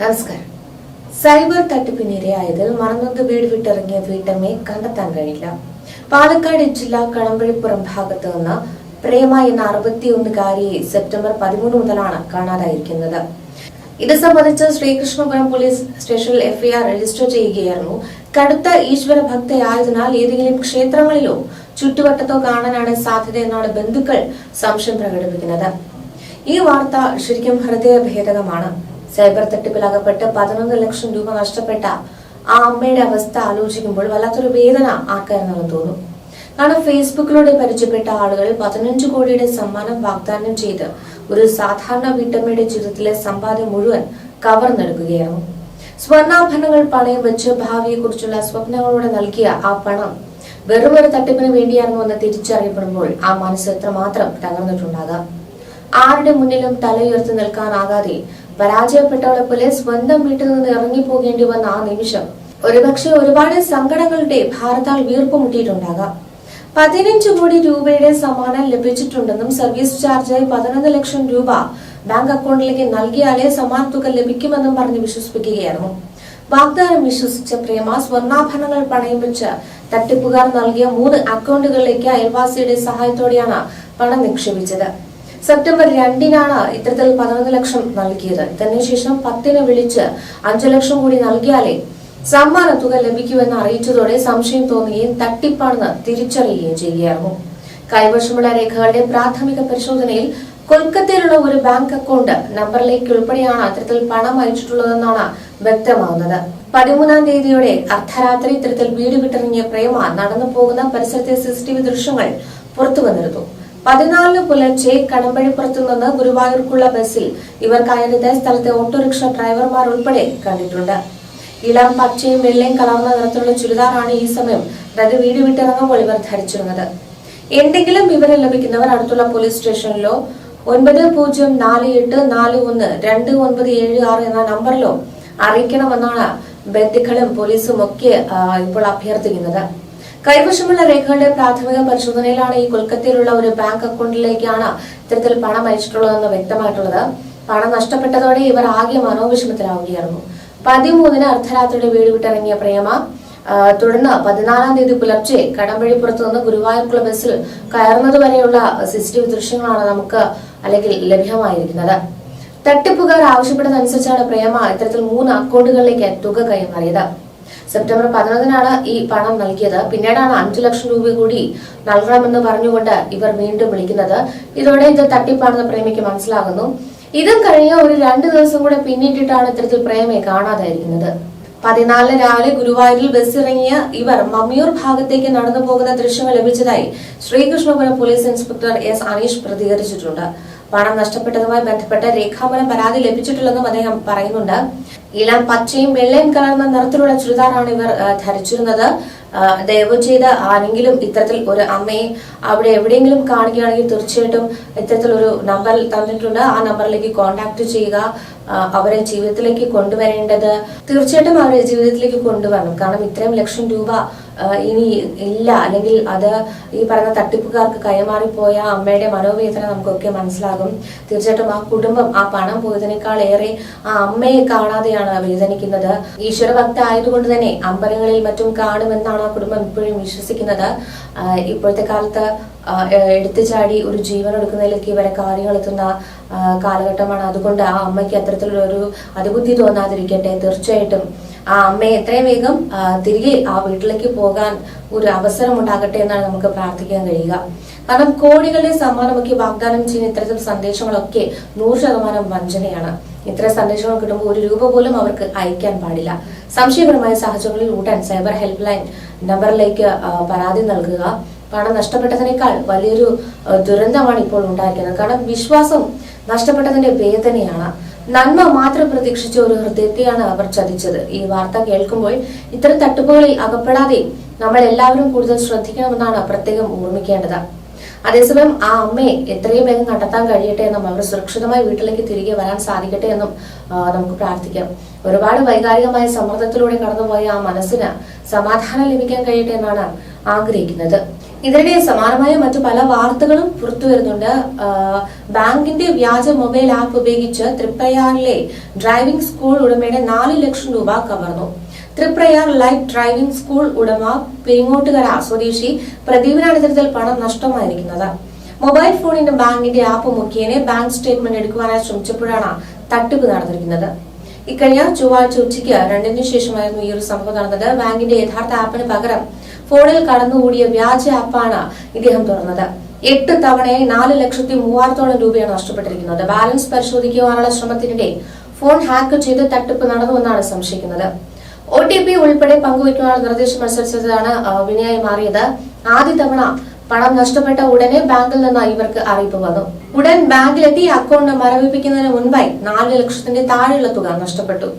നമസ്കാരം. സൈബർ തട്ടിപ്പിനിരയായതിൽ മറന്നൊന്ന് വീട് വിട്ടിറങ്ങിയ വീട്ടമ്മയെ കണ്ടെത്താൻ കഴിയില്ല. പാലക്കാട് ജില്ലാ കടമ്പഴിപ്പുറം ഭാഗത്ത് നിന്ന് പ്രേമ എന്ന 61-കാരിയെ സെപ്റ്റംബർ 13 മുതലാണ് കാണാതായിരിക്കുന്നത്. ഇത് സംബന്ധിച്ച് ശ്രീകൃഷ്ണപുരം പോലീസ് സ്റ്റേഷനിൽ എഫ്ഐആർ രജിസ്റ്റർ ചെയ്യുകയായിരുന്നു. കടുത്ത ഈശ്വര ഭക്തയായതിനാൽ ഏതെങ്കിലും ക്ഷേത്രങ്ങളിലോ ചുറ്റുവട്ടത്തോ കാണാനാണ് സാധ്യതയെന്നാണ് ബന്ധുക്കൾ സംശയം പ്രകടിപ്പിക്കുന്നത്. ഈ വാർത്ത ശരിക്കും ഹൃദയഭേദകമാണ്. സൈബർ തട്ടിപ്പിൽ അകപ്പെട്ട് 11 ലക്ഷം രൂപ നഷ്ടപ്പെട്ട ആ അമ്മയുടെ അവസ്ഥ ആലോചിക്കുമ്പോൾ വല്ലാത്തൊരു വേദന ആർക്കായിരുന്നാലും തോന്നും. കാരണം ഫേസ്ബുക്കിലൂടെ പരിചയപ്പെട്ട ആളുകൾ 15 കോടിയുടെ സമ്മാനം വാഗ്ദാനം ചെയ്ത് ഒരു സാധാരണ വീട്ടമ്മയുടെ ജീവിതത്തിലെ സമ്പാദ്യം മുഴുവൻ കവർന്നെടുക്കുകയായിരുന്നു. സ്വർണ്ണാഭരണങ്ങൾ പണയം വെച്ച് ഭാവിയെക്കുറിച്ചുള്ള സ്വപ്നങ്ങളോടെ നൽകിയ ആ പണം വെറും ഒരു തട്ടിപ്പിന് വേണ്ടിയായിരുന്നു എന്ന് തിരിച്ചറിയപ്പെടുമ്പോൾ ആ മനസ്സ് എത്രമാത്രം തകർന്നിട്ടുണ്ടാകാം. ആരുടെ മുന്നിലും തലയുയർത്തി നിൽക്കാനാകാതെ പരാജയപ്പെട്ടവളെ പോലെ സ്വന്തം വീട്ടിൽ നിന്ന് ഇറങ്ങിപ്പോകേണ്ടി വന്ന ആ നിമിഷം ഒരുപക്ഷെ ഒരുപാട് സങ്കടങ്ങളുടെ ഭാരത്താൽ വീർപ്പുമുട്ടിയിട്ടുണ്ടാകാം. 15 കോടി രൂപയുടെ സമ്മാനം ലഭിച്ചിട്ടുണ്ടെന്നും സർവീസ് ചാർജായി 11 ലക്ഷം രൂപ ബാങ്ക് അക്കൗണ്ടിലേക്ക് നൽകിയാലേ സമ്മാന തുക ലഭിക്കുമെന്നും പറഞ്ഞ് വിശ്വസിപ്പിക്കുകയായിരുന്നു. വാഗ്ദാനം വിശ്വസിച്ച പ്രേമ സ്വർണ്ണാഭരണങ്ങൾ പണയം വെച്ച് തട്ടിപ്പുകാർ നൽകിയ 3 അക്കൗണ്ടുകളിലേക്ക് അയൽവാസിയുടെ സഹായത്തോടെയാണ് പണം നിക്ഷേപിച്ചത്. സെപ്റ്റംബർ 2-നാണ് ഇത്തരത്തിൽ 11 ലക്ഷം നൽകിയത്. ഇതിനുശേഷം 10-ന് വിളിച്ച് 5 ലക്ഷം കൂടി നൽകിയാലേ സമ്മാന തുക ലഭിക്കുമെന്ന് അറിയിച്ചതോടെ സംശയം തോന്നുകയും തട്ടിപ്പാണെന്ന് തിരിച്ചറിയുകയും ചെയ്യുകയായിരുന്നു. കൈവശമുള്ള രേഖകളുടെ പ്രാഥമിക പരിശോധനയിൽ കൊൽക്കത്തയിലുള്ള ഒരു ബാങ്ക് അക്കൗണ്ട് നമ്പറിലേക്ക് ഉൾപ്പെടെയാണ് അത്തരത്തിൽ പണം അയച്ചിട്ടുള്ളതെന്നാണ് വ്യക്തമാകുന്നത്. 13-ാം തീയതിയോടെ അർദ്ധരാത്രി ഇത്തരത്തിൽ വീട് വിട്ടിറങ്ങിയ പ്രേമ നടന്നു പോകുന്ന പരിസരത്തെ CCTV ദൃശ്യങ്ങൾ പുറത്തു വന്നിരുന്നു. 14-ന് പുലർച്ചെ കടമ്പഴിപ്പുറത്തു നിന്ന് ഗുരുവായൂർക്കുള്ള ബസ്സിൽ ഇവർ കയറിയത് സ്ഥലത്തെ ഓട്ടോറിക്ഷ ഡ്രൈവർമാർ ഉൾപ്പെടെ കണ്ടിട്ടുണ്ട്. ഇളം പച്ചയും വെള്ളയും കലർന്ന നിറത്തിലുള്ള ചുരിദാറാണ് ഈ സമയം വീട് വിട്ടിറങ്ങുമ്പോൾ ഇവർ ധരിച്ചിരുന്നത്. എന്തെങ്കിലും വിവരം ലഭിക്കുന്നവർ അടുത്തുള്ള പോലീസ് സ്റ്റേഷനിലോ 9048412976 എന്ന നമ്പറിലോ അറിയിക്കണമെന്നാണ് ബന്ധുക്കളും പോലീസും ഒക്കെ ഇപ്പോൾ അഭ്യർത്ഥിക്കുന്നത്. കൈവശമുള്ള രേഖകളുടെ പ്രാഥമിക പരിശോധനയിലാണ് ഈ കൊൽക്കത്തയിലുള്ള ഒരു ബാങ്ക് അക്കൗണ്ടിലേക്കാണ് ഇത്തരത്തിൽ പണം അയച്ചിട്ടുള്ളതെന്ന് വ്യക്തമായിട്ടുള്ളത്. പണം നഷ്ടപ്പെട്ടതോടെ ഇവർ ആകെ മനോവിഷമത്തിലാവുകയായിരുന്നു. 13-ന് അർദ്ധരാത്രിയുടെ വീട് വിട്ടിറങ്ങിയ പ്രേമ തുടർന്ന് 14-ാം തീയതി പുലർച്ചെ കടമ്പഴിപ്പുറത്ത് നിന്ന് ഗുരുവായൂർക്കുള്ള ബസ്സിൽ കയറുന്നതുവരെയുള്ള CCTV ദൃശ്യങ്ങളാണ് നമുക്ക് അല്ലെങ്കിൽ ലഭ്യമായിരിക്കുന്നത്. തട്ടിപ്പുകാർ ആവശ്യപ്പെട്ടതനുസരിച്ചാണ് പ്രേമ ഇത്തരത്തിൽ 3 അക്കൗണ്ടുകളിലേക്ക് തുക കൈമാറിയത്. സെപ്റ്റംബർ 11-നാണ് ഈ പണം നൽകിയത്. പിന്നീടാണ് 5 ലക്ഷം രൂപ കൂടി നൽകണമെന്ന് പറഞ്ഞുകൊണ്ട് ഇവർ വീണ്ടും വിളിക്കുന്നത്. ഇതോടെ ഇത് തട്ടിപ്പാണെന്ന് പ്രേമയ്ക്ക് മനസ്സിലാകുന്നു. ഇതും കഴിഞ്ഞ ഒരു 2 ദിവസം കൂടെ പിന്നിട്ടിട്ടാണ് ഇത്തരത്തിൽ പ്രേമയെ കാണാതായിരിക്കുന്നത്. 14-ന് രാവിലെ ഗുരുവായൂരിൽ ബസ് ഇറങ്ങിയ ഇവർ മമ്മിയൂർ ഭാഗത്തേക്ക് നടന്നു പോകുന്ന ദൃശ്യങ്ങൾ ലഭിച്ചതായി Sreekrishnapuram police inspector S. Aneesh പ്രതികരിച്ചിട്ടുണ്ട്. പണം നഷ്ടപ്പെട്ടതുമായി ബന്ധപ്പെട്ട രേഖാമൂലം പരാതി ലഭിച്ചിട്ടില്ലെന്നും അദ്ദേഹം പറയുന്നുണ്ട്. ഇളം പച്ചയും വെള്ളയും കലർന്ന നിറത്തിലുള്ള ചുരിദാറാണ് ഇവർ ധരിച്ചിരുന്നത്. ദയവ് ചെയ്ത് ആരെങ്കിലും ഇത്തരത്തിൽ ഒരു അമ്മയെ അവിടെ എവിടെയെങ്കിലും കാണുകയാണെങ്കിൽ തീർച്ചയായിട്ടും ഇത്തരത്തിൽ ഒരു നമ്പർ തന്നിട്ടുണ്ട്. ആ നമ്പറിലേക്ക് കോൺടാക്ട് ചെയ്യുക. അവരെ ജീവിതത്തിലേക്ക് കൊണ്ടുവരേണ്ടത് തീർച്ചയായിട്ടും അവരെ ജീവിതത്തിലേക്ക് കൊണ്ടുവരണം. കാരണം ഇത്രയും ലക്ഷം രൂപ ഇനി ഇല്ല, അല്ലെങ്കിൽ അത് ഈ പറയുന്ന തട്ടിപ്പുകാർക്ക് കൈമാറിപ്പോയ അമ്മയുടെ മനോവേദന നമുക്കൊക്കെ മനസ്സിലാകും. തീർച്ചയായിട്ടും ആ കുടുംബം ആ പണം പോയതിനേക്കാൾ ഏറെ ആ അമ്മയെ കാണാതെയാണ് വേദനിക്കുന്നത്. ഈശ്വരഭക്ത ആയതുകൊണ്ട് തന്നെ അമ്പലങ്ങളിൽ മറ്റും കാണുമെന്നാണ് ആ കുടുംബം ഇപ്പോഴും വിശ്വസിക്കുന്നത്. ഇപ്പോഴത്തെ കാലത്ത് എടുത്തുചാടി ഒരു ജീവൻ എടുക്കുന്നതിലേക്ക് ഇവരെ കാര്യങ്ങൾ എത്തുന്ന കാലഘട്ടമാണ്. അതുകൊണ്ട് ആ അമ്മയ്ക്ക് അത്തരത്തിലൊരു അതിബുദ്ധി തോന്നാതിരിക്കട്ടെ. തീർച്ചയായിട്ടും ആ അമ്മയെ എത്രയും വേഗം തിരികെ ആ വീട്ടിലേക്ക് പോകാൻ ഒരു അവസരം ഉണ്ടാകട്ടെ എന്നാണ് നമുക്ക് പ്രാർത്ഥിക്കാൻ കഴിയുക. കാരണം കോടികളുടെ സമ്മാനമൊക്കെ വാഗ്ദാനം ചെയ്യുന്ന ഇത്തരത്തിൽ സന്ദേശങ്ങളൊക്കെ 100% വഞ്ചനയാണ്. ഇത്തരം സന്ദേശങ്ങൾ കിട്ടുമ്പോൾ 1 രൂപ പോലും അവർക്ക് അയക്കാൻ പാടില്ല. സംശയകരമായ സാഹചര്യങ്ങളിൽ ഉടൻ സൈബർ ഹെൽപ്പ് ലൈൻ നമ്പറിലേക്ക് പരാതി നൽകുക. പണം നഷ്ടപ്പെട്ടതിനേക്കാൾ വലിയൊരു ദുരന്തമാണ് ഇപ്പോൾ ഉണ്ടായിരിക്കുന്നത്. കാരണം വിശ്വാസം നഷ്ടപ്പെട്ടതിന്റെ വേദനയാണ്. നന്മ മാത്രം പ്രതീക്ഷിച്ച ഒരു ഹൃദയത്തെയാണ് അവർ ചതിച്ചത്. ഈ വാർത്ത കേൾക്കുമ്പോൾ ഇത്തരം തട്ടിപ്പുകളിൽ അകപ്പെടാതെ നമ്മൾ എല്ലാവരും കൂടുതൽ ശ്രദ്ധിക്കണമെന്നാണ് പ്രത്യേകം ഓർമ്മിക്കേണ്ടത്. അതേസമയം ആ അമ്മയെ എത്രയും വേഗം കണ്ടെത്താൻ കഴിയട്ടെ എന്നും അവർ സുരക്ഷിതമായി വീട്ടിലേക്ക് തിരികെ വരാൻ സാധിക്കട്ടെ എന്നും നമുക്ക് പ്രാർത്ഥിക്കാം. ഒരുപാട് വൈകാരികമായ സമ്മർദ്ദത്തിലൂടെ കടന്നുപോയ ആ മനസ്സിന് സമാധാനം ലഭിക്കാൻ കഴിയട്ടെ എന്നാണ് ആഗ്രഹിക്കുന്നത്. ഇതിനിടെ സമാനമായ മറ്റു പല വാർത്തകളും പുറത്തുവരുന്നുണ്ട്. ബാങ്കിന്റെ വ്യാജ മൊബൈൽ ആപ്പ് ഉപയോഗിച്ച് തൃപ്രയാറിലെ ഡ്രൈവിംഗ് സ്കൂൾ ഉടമയുടെ 4 ലക്ഷം രൂപ കവർന്നു. തൃപ്രയാർ ലൈറ്റ് ഡ്രൈവിംഗ് സ്കൂൾ ഉടമ പെരിങ്ങോട്ടുകര സ്വദേശി പ്രദീപിനാണ് ഇത്തരത്തിൽ പണം നഷ്ടമായിരിക്കുന്നത്. മൊബൈൽ ഫോണിന്റെ ബാങ്കിന്റെ ആപ്പ് മുഖേന ബാങ്ക് സ്റ്റേറ്റ്മെന്റ് എടുക്കുവാനായി ശ്രമിച്ചപ്പോഴാണ് തട്ടിപ്പ് നടന്നിരിക്കുന്നത്. ഇക്കഴിഞ്ഞ ചൊവ്വാഴ്ച ഉച്ചയ്ക്ക് 2-ന് ശേഷമായിരുന്നു ഈ ഒരു സംഭവം നടന്നത്. ബാങ്കിന്റെ യഥാർത്ഥ ആപ്പിന് പകരം ഫോണിൽ കടന്നുകൂടിയ വ്യാജ ആപ്പാണ് ഇദ്ദേഹം തുറന്നത്. 8 തവണയായി 4,03,000 രൂപയാണ് നഷ്ടപ്പെട്ടിരിക്കുന്നത്. ബാലൻസ് പരിശോധിക്കുവാനുള്ള ശ്രമത്തിനിടെ ഫോൺ ഹാക്ക് ചെയ്ത് തട്ടിപ്പ് നടന്നുവെന്നാണ് സംശയിക്കുന്നത്. OTP ഉൾപ്പെടെ പങ്കുവയ്ക്കാനുള്ള നിർദ്ദേശം അനുസരിച്ചതാണ് വിനയായി മാറിയത്. ആദ്യ തവണ പണം നഷ്ടപ്പെട്ട ഉടനെ ബാങ്കിൽ നിന്ന് ഇവർക്ക് അറിയിപ്പ് വന്നു. ഉടൻ ബാങ്കിലെത്തി അക്കൗണ്ട് മരവിപ്പിക്കുന്നതിന് മുൻപായി 4 ലക്ഷത്തിന്റെ താഴെയുള്ള തുക നഷ്ടപ്പെട്ടു.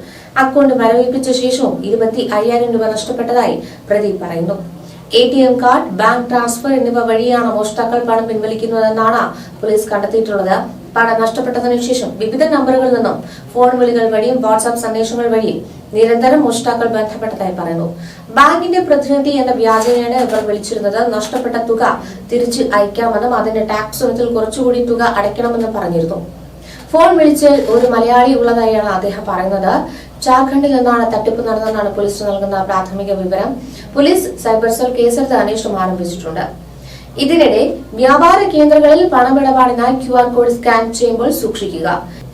അക്കൗണ്ട് മരവിപ്പിച്ച ശേഷവും 25,000 രൂപ നഷ്ടപ്പെട്ടതായി പ്രദീപ് പറയുന്നു. ATM കാർഡ്, ബാങ്ക് ട്രാൻസ്ഫർ എന്നിവ വഴിയാണ് മോഷ്ടാക്കൾ പണം പിൻവലിക്കുന്നതെന്നാണ് പോലീസ് കണ്ടെത്തിയിട്ടുള്ളത്. പണം നഷ്ടപ്പെട്ടതിനു ശേഷം വിവിധ നമ്പറുകളിൽ നിന്നും ഫോൺ വിളികൾ വഴിയും വാട്സ്ആപ്പ് സന്ദേശങ്ങൾ വഴിയും നിരന്തരം മോഷ്ടാക്കൾ ബന്ധപ്പെട്ടതായി പറയുന്നു. ബാങ്കിന്റെ പ്രതിനിധി എന്ന വ്യാജേനയാണ് ഇവർ വിളിച്ചിരുന്നത്. നഷ്ടപ്പെട്ട തുക തിരിച്ച് അയക്കാമെന്നും അതിന്റെ ടാക്സ് ഇനത്തിൽ കുറച്ചുകൂടി തുക അടയ്ക്കണമെന്നും പറഞ്ഞിരുന്നു. ഫോൺ വിളിച്ച് ഒരു മലയാളി ഉള്ളതായാണ് അദ്ദേഹം പറയുന്നത്. ജാർഖണ്ഡിൽ നിന്നാണ് തട്ടിപ്പ് നടന്നതെന്നാണ് പോലീസ് നൽകുന്ന പ്രാഥമിക വിവരം. പോലീസ് സൈബർ സെൽ കേസെടുത്ത് അന്വേഷണം ആരംഭിച്ചിട്ടുണ്ട്. ഇതിനിടെ വ്യാപാര കേന്ദ്രങ്ങളിൽ പണമിടപാടിനായി QR കോഡ് സ്കാൻ ചെയ്യുമ്പോൾ സൂക്ഷിക്കുക.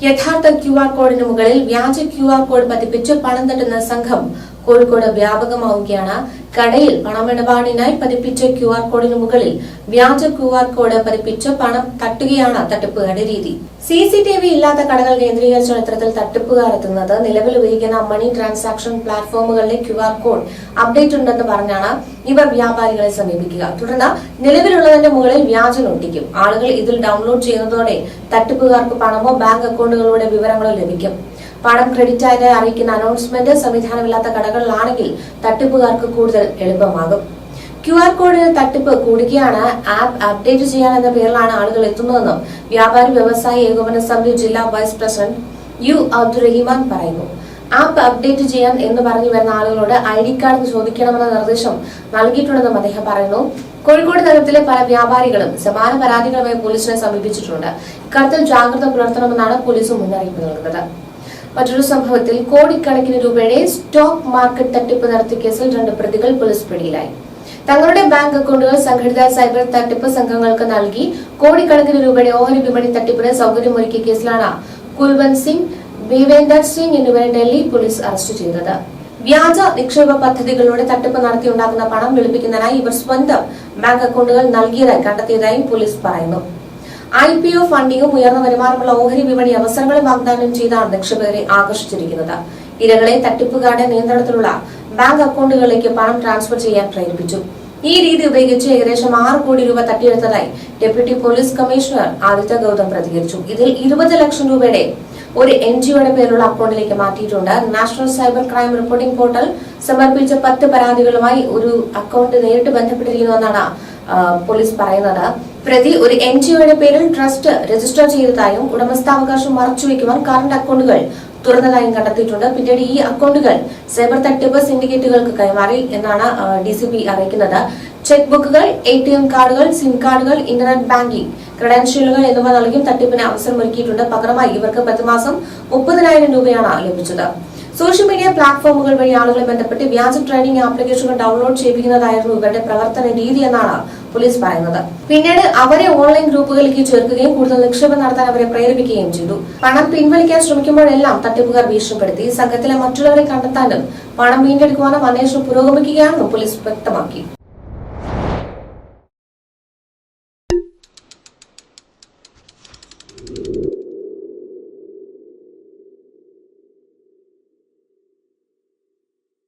യഥാർത്ഥ QR കോഡിന് മുകളിൽ വ്യാജ QR കോഡ് പതിപ്പിച്ച് പണം തട്ടുന്ന സംഘം കോഴിക്കോട് വ്യാപകമാവുകയാണ്. കടയിൽ പണമിടപാടിനായി പതിപ്പിച്ച QR കോഡിന് മുകളിൽ വ്യാജ QR കോഡ് പതിപ്പിച്ച് പണം തട്ടുകയാണ് തട്ടിപ്പുകാരുടെ രീതി. CCTV ഇല്ലാത്ത കടകൾ കേന്ദ്രീകരിച്ചാണ് ഇത്തരത്തിൽ തട്ടിപ്പുകാർ എത്തുന്നത്. നിലവിൽ ഉപയോഗിക്കുന്ന മണി ട്രാൻസാക്ഷൻ പ്ലാറ്റ്ഫോമുകളിലെ QR കോഡ് അപ്ഡേറ്റ് ഉണ്ടെന്ന് പറഞ്ഞാണ് ഇവർ വ്യാപാരികളെ സമീപിക്കുക. തുടർന്ന് നിലവിലുള്ളതിന്റെ മുകളിൽ വ്യാജം ഒട്ടിക്കും. ആളുകൾ ഇതിൽ ഡൗൺലോഡ് ചെയ്യുന്നതോടെ തട്ടിപ്പുകാർക്ക് പണമോ ബാങ്ക് അക്കൗണ്ടുകളുടെ വിവരങ്ങളോ ലഭിക്കും. പണം ക്രെഡിറ്റ് ആയതായി അറിയിക്കുന്ന അനൗൺസ്മെന്റ് സംവിധാനമില്ലാത്ത കടകളിലാണെങ്കിൽ തട്ടിപ്പുകാർക്ക് കൂടുതൽ എളുപ്പമാകും. QR കോഡിന് തട്ടിപ്പ് കൂടുകയാണ്. ആപ്പ് അപ്ഡേറ്റ് ചെയ്യാൻ എന്ന പേരിലാണ് ആളുകൾ എത്തുന്നതെന്നും വ്യാപാരി വ്യവസായ ഏകോപന സമിതി ജില്ലാ വൈസ് പ്രസിഡന്റ് U അബ്ദുറഹിമാൻ പറയുന്നു. ആപ്പ് അപ്ഡേറ്റ് ചെയ്യാൻ എന്ന് പറഞ്ഞു വരുന്ന ആളുകളോട് ID കാർഡ് ചോദിക്കണമെന്ന നിർദ്ദേശം നൽകിയിട്ടുണ്ടെന്നും അദ്ദേഹം പറയുന്നു. കോഴിക്കോട് നഗരത്തിലെ പല വ്യാപാരികളും സമാന പരാതികളുമായി പോലീസിനെ സമീപിച്ചിട്ടുണ്ട്. ഇക്കാര്യത്തിൽ ജാഗ്രത പുലർത്തണമെന്നാണ് പോലീസ് മുന്നറിയിപ്പ് നൽകുന്നത്. മറ്റൊരു സംഭവത്തിൽ കോടിക്കണക്കിന് രൂപയുടെ സ്റ്റോക്ക് മാർക്കറ്റ് തട്ടിപ്പ് നടത്തിയ കേസിൽ 2 പ്രതികൾ പോലീസ് പിടിയിലായി. തങ്ങളുടെ ബാങ്ക് അക്കൗണ്ടുകൾ സംഘടിത സൈബർ തട്ടിപ്പ് സംഘങ്ങൾക്ക് നൽകി കോടിക്കണക്കിന് രൂപയുടെ ഓഹരി വിപണി തട്ടിപ്പിന് സൗകര്യമൊരുക്കിയ കേസിലാണ് കുൽവന്ത് സിംഗ്, ബീവേന്ദർ സിംഗ് എന്നിവരെ ഡൽഹി പോലീസ് അറസ്റ്റ് ചെയ്തത്. വ്യാജ നിക്ഷേപ പദ്ധതികളിലൂടെ തട്ടിപ്പ് നടത്തിയുണ്ടാക്കുന്ന പണം വെളുപ്പിക്കുന്നതിനായി ഇവർ സ്വന്തം ബാങ്ക് അക്കൗണ്ടുകൾ നൽകിയതായി കണ്ടെത്തിയതായും പോലീസ് പറയുന്നു. IPO ഫണ്ടിങ്ങും ഉയർന്ന വരുമാനമുള്ള ഓഹരി വിപണി അവസരങ്ങളും വാഗ്ദാനം ചെയ്താണ് നിക്ഷേപകരെ ആകർഷിച്ചിരിക്കുന്നത്. ഇരകളെ തട്ടിപ്പുകാരുടെ നിയന്ത്രണത്തിലുള്ള ബാങ്ക് അക്കൗണ്ടുകളിലേക്ക് പണം ട്രാൻസ്ഫർ ചെയ്യാൻ പ്രേരിപ്പിച്ചു. ഈ രീതി ഉപയോഗിച്ച് ഏകദേശം 6 കോടി രൂപ തട്ടിയെടുത്തതായി deputy police commissioner Aditya Gautam പ്രതികരിച്ചു. ഇതിൽ 20 ലക്ഷം രൂപയുടെ ഒരു NGOയുടെ പേരുള്ള അക്കൗണ്ടിലേക്ക് മാറ്റിയിട്ടുണ്ട്. National cyber crime reporting portal സമർപ്പിച്ച 10 പരാതികളുമായി ഒരു അക്കൗണ്ട് നേരിട്ട് ബന്ധപ്പെട്ടിരിക്കുന്നുവെന്നാണ് പോലീസ് പറയുന്നത്. പ്രതി ഒരു NGOയുടെ പേരിൽ ട്രസ്റ്റ് രജിസ്റ്റർ ചെയ്തതായും ഉടമസ്ഥാവകാശം മറച്ചുവെക്കുവാൻ കറന്റ് അക്കൗണ്ടുകൾ തുറന്നതായും കണ്ടെത്തിയിട്ടുണ്ട്. പിന്നീട് ഈ അക്കൗണ്ടുകൾ സൈബർ തട്ടിപ്പ് സിൻഡിക്കേറ്റുകൾക്ക് കൈമാറി എന്നാണ് DCP അറിയിക്കുന്നത്. ചെക്ക് ബുക്കുകൾ, ATM കാർഡുകൾ, സിം കാർഡുകൾ, ഇന്റർനെറ്റ് ബാങ്കിംഗ് ക്രെഡൻഷ്യലുകൾ എന്നിവ നൽകിയും തട്ടിപ്പിന് അവസരമൊരുക്കിയിട്ടുണ്ട്. പകരമായി ഇവർക്ക് പ്രതിമാസം 30,000 രൂപയാണ് ലഭിച്ചത്. സോഷ്യൽ മീഡിയ പ്ലാറ്റ്ഫോമുകൾ വഴി ആളുകളെ ബന്ധപ്പെട്ട് വ്യാജ ട്രേഡിംഗ് ആപ്ലിക്കേഷനുകൾ ഡൗൺലോഡ് ചെയ്യിപ്പിക്കുന്നതായിരുന്നു ഇവരുടെ പ്രവർത്തന രീതി എന്നാണ് പോലീസ് പറയുന്നത്. പിന്നീട് അവരെ ഓൺലൈൻ ഗ്രൂപ്പുകളിലേക്ക് ചേർക്കുകയും കൂടുതൽ നിക്ഷേപം നടത്താൻ അവരെ പ്രേരിപ്പിക്കുകയും ചെയ്തു. പണം പിൻവലിക്കാൻ ശ്രമിക്കുമ്പോഴെല്ലാം തട്ടിപ്പുകാർ ഭീഷണിപ്പെടുത്തി. സംഘത്തിലെ മറ്റുള്ളവരെ കണ്ടെത്താനും പണം വീണ്ടെടുക്കുവാനും അന്വേഷണം പുരോഗമിക്കുകയാണെന്നും പോലീസ് വ്യക്തമാക്കി.